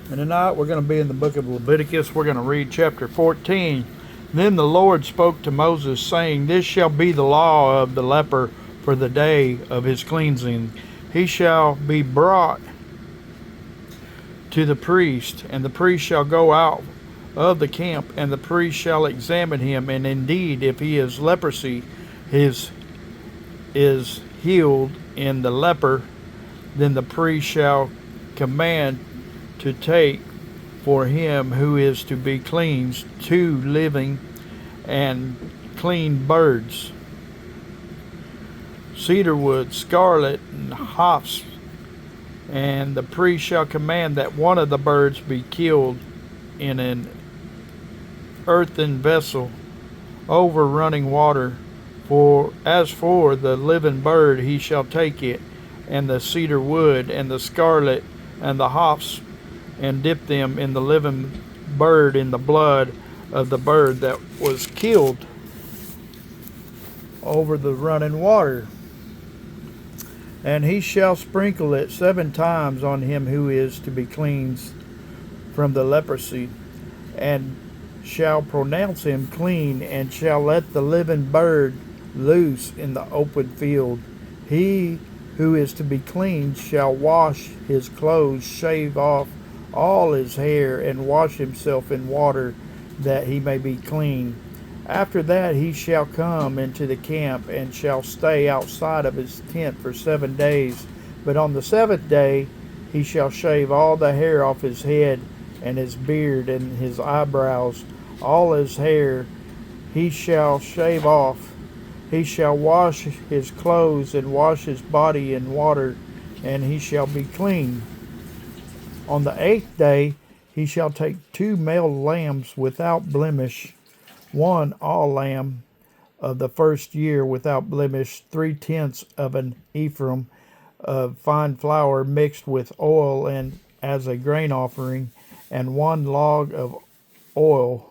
And tonight we're going to be in the book of Leviticus. We're going to read chapter 14. Then the Lord spoke to Moses, saying, This shall be the law of the leper for the day of his cleansing. He shall be brought to the priest, and the priest shall go out of the camp, and the priest shall examine him, and indeed, if he is leprosy, his is healed in the leper, then the priest shall command to take for him who is to be cleansed 2 living and clean birds, cedar wood, scarlet, and hops, and the priest shall command that one of the birds be killed in an earthen vessel over running water. For as for the living bird, he shall take it, and the cedar wood, and the scarlet, and the hops, and dip them in the living bird in the blood of the bird that was killed over the running water. And he shall sprinkle it 7 times on him who is to be cleansed from the leprosy, and shall pronounce him clean, and shall let the living bird loose in the open field. He who is to be cleansed shall wash his clothes, shave off all his hair, and wash himself in water, that he may be clean. After that he shall come into the camp, and shall stay outside of his tent for 7 days. But on the 7th day he shall shave all the hair off his head, and his beard, and his eyebrows, all his hair he shall shave off. He shall wash his clothes, and wash his body in water, and he shall be clean. On the 8th day he shall take 2 male lambs without blemish, one all lamb of the first year without blemish, 3/10 of an ephah of fine flour mixed with oil, and as a grain offering, and 1 log of oil.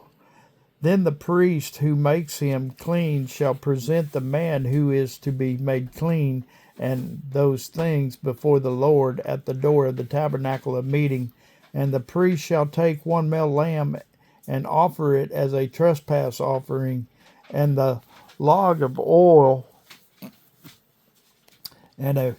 Then the priest who makes him clean shall present the man who is to be made clean and those things before the Lord at the door of the tabernacle of meeting. And the priest shall take 1 male lamb and offer it as a trespass offering, and the log of oil, and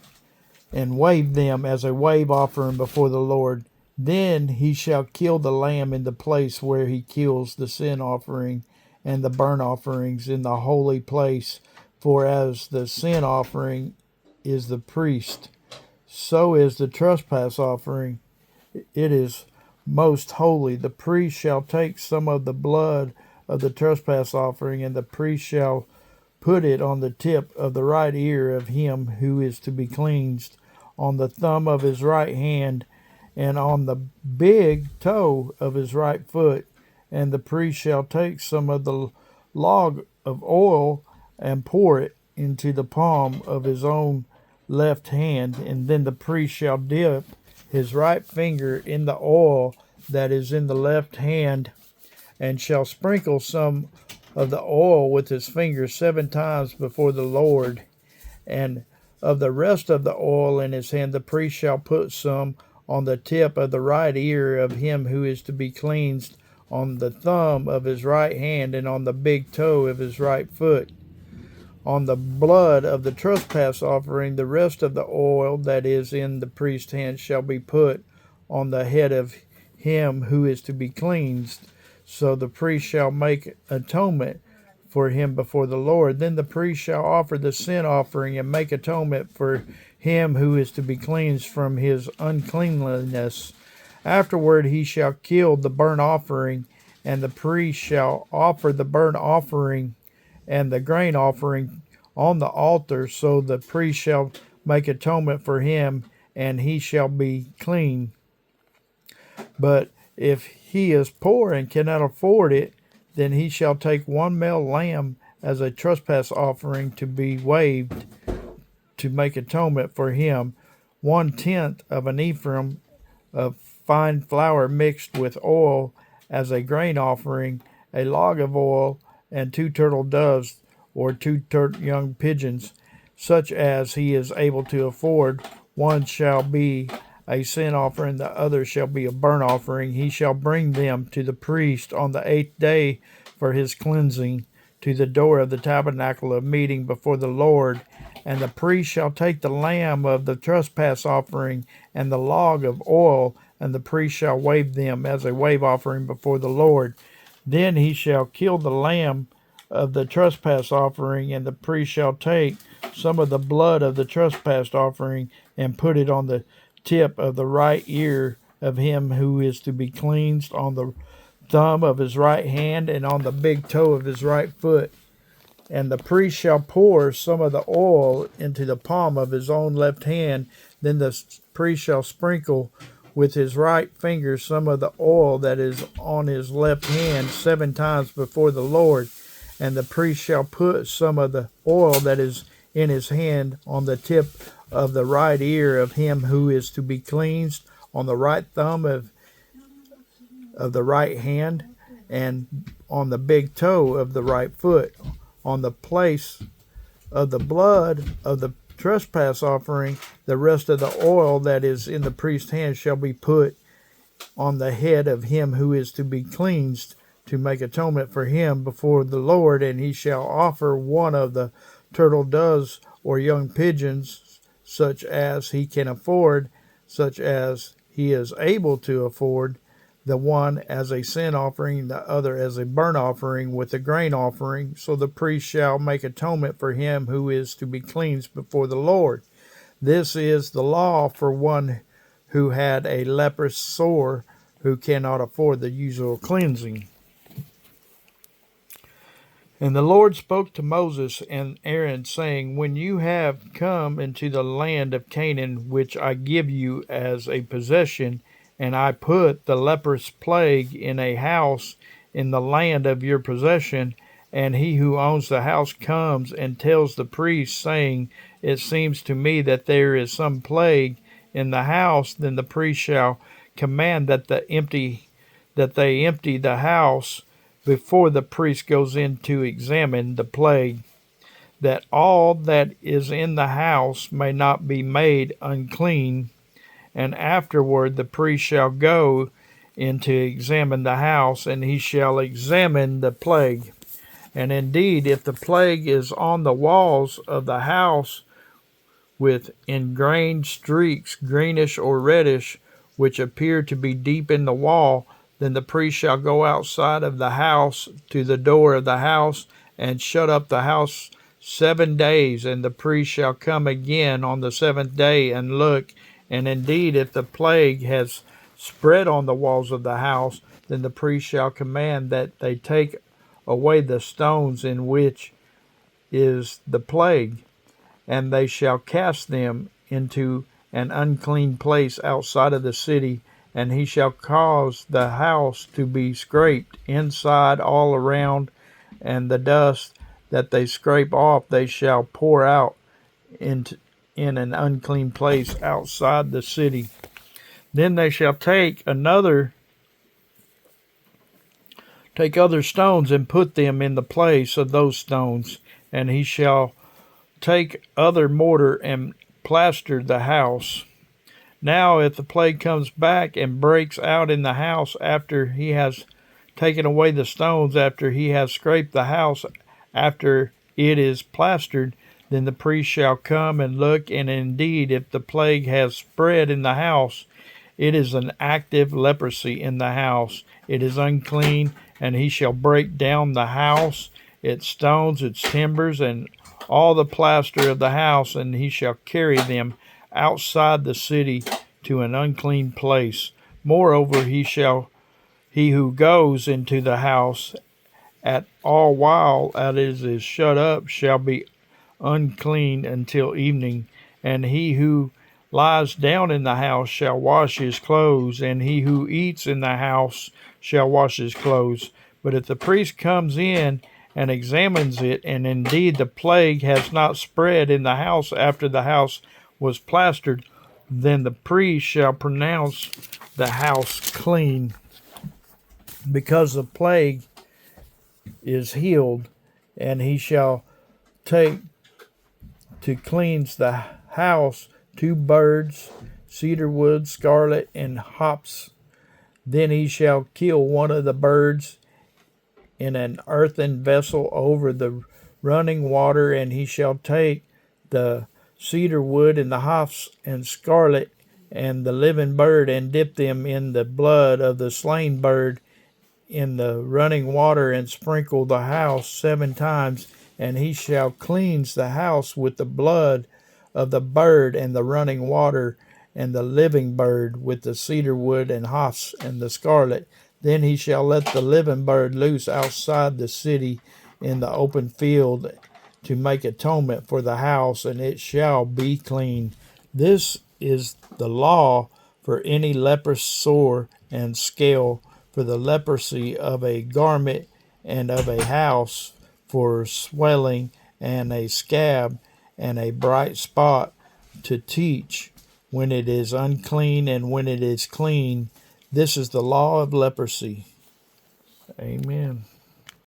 wave them as a wave offering before the Lord. Then he shall kill the lamb in the place where he kills the sin offering and the burnt offerings in the holy place. For as the sin offering is the priest, so is the trespass offering. It is most holy. The priest shall take some of the blood of the trespass offering, and the priest shall put it on the tip of the right ear of him who is to be cleansed, on the thumb of his right hand, and on the big toe of his right foot. And the priest shall take some of the log of oil and pour it into the palm of his own left hand, and then the priest shall dip his right finger in the oil that is in the left hand, and shall sprinkle some of the oil with his finger 7 times before the Lord. And of the rest of the oil in his hand the priest shall put some on the tip of the right ear of him who is to be cleansed, on the thumb of his right hand, and on the big toe of his right foot. On the blood of the trespass offering, the rest of the oil that is in the priest's hand shall be put on the head of him who is to be cleansed. So the priest shall make atonement for him before the Lord. Then the priest shall offer the sin offering and make atonement for him who is to be cleansed from his uncleanliness. Afterward he shall kill the burnt offering, and the priest shall offer the burnt offering and the grain offering on the altar. So the priest shall make atonement for him, and he shall be clean. But if he is poor and cannot afford it, then he shall take 1 male lamb as a trespass offering to be waved, to make atonement for him, 1/10 of an ephah of fine flour mixed with oil as a grain offering, a log of oil, and 2 turtle doves or 2 young pigeons, such as he is able to afford. One shall be a sin offering, the other shall be a burnt offering. He shall bring them to the priest on the 8th day for his cleansing, to the door of the tabernacle of meeting before the Lord. And the priest shall take the lamb of the trespass offering and the log of oil, and the priest shall wave them as a wave offering before the Lord. Then he shall kill the lamb of the trespass offering, and the priest shall take some of the blood of the trespass offering and put it on the tip of the right ear of him who is to be cleansed, on the thumb of his right hand, and on the big toe of his right foot. And the priest shall pour some of the oil into the palm of his own left hand. Then the priest shall sprinkle with his right finger some of the oil that is on his left hand 7 times before the Lord. And the priest shall put some of the oil that is in his hand on the tip of the right ear of him who is to be cleansed, on the right thumb of the right hand, and on the big toe of the right foot. On the place of the blood of the trespass offering, the rest of the oil that is in the priest's hand shall be put on the head of him who is to be cleansed, to make atonement for him before the Lord. And he shall offer one of the turtle doves or young pigeons, such as he can afford, such as he is able to afford, the one as a sin offering, the other as a burnt offering with a grain offering. So the priest shall make atonement for him who is to be cleansed before the Lord. This is the law for one who had a leprous sore, who cannot afford the usual cleansing. And the Lord spoke to Moses and Aaron, saying, When you have come into the land of Canaan, which I give you as a possession, and I put the leprous plague in a house in the land of your possession, and he who owns the house comes and tells the priest, saying, It seems to me that there is some plague in the house, then the priest shall command that they empty the house before the priest goes in to examine the plague, that all that is in the house may not be made unclean. And afterward the priest shall go in to examine the house, and he shall examine the plague. And indeed, if the plague is on the walls of the house, with ingrained streaks, greenish or reddish, which appear to be deep in the wall, then the priest shall go outside of the house to the door of the house and shut up the house 7 days. And the priest shall come again on the 7th day and look. And indeed, if the plague has spread on the walls of the house, then the priest shall command that they take away the stones in which is the plague, and they shall cast them into an unclean place outside of the city. And he shall cause the house to be scraped inside all around, and the dust that they scrape off they shall pour out in an unclean place outside the city. Then they shall take other stones and put them in the place of those stones, and he shall take other mortar and plaster the house. Now if the plague comes back and breaks out in the house after he has taken away the stones, after he has scraped the house, after it is plastered, then the priest shall come and look, and indeed if the plague has spread in the house, it is an active leprosy in the house. It is unclean, and he shall break down the house, its stones, its timbers, and all the plaster of the house, and he shall carry them outside the city to an unclean place. Moreover, he who goes into the house at all while it is shut up shall be unclean until evening. And he who lies down in the house shall wash his clothes, and he who eats in the house shall wash his clothes. But if the priest comes in and examines it, and indeed the plague has not spread in the house after the house was plastered, then the priest shall pronounce the house clean, because the plague is healed. And he shall take to cleanse the house 2 birds, cedar wood, scarlet, and hops. Then he shall kill one of the birds in an earthen vessel over the running water, and he shall take the cedar wood and the hops and scarlet and the living bird, and dip them in the blood of the slain bird in the running water, and sprinkle the house 7 times, and he shall cleanse the house with the blood of the bird and the running water and the living bird with the cedar wood and hops and the scarlet. Then he shall let the living bird loose outside the city in the open field to make atonement for the house, and it shall be clean. This is the law for any leprous sore and scale, for the leprosy of a garment and of a house, for swelling and a scab and a bright spot, to teach when it is unclean and when it is clean. This is the law of leprosy. Amen.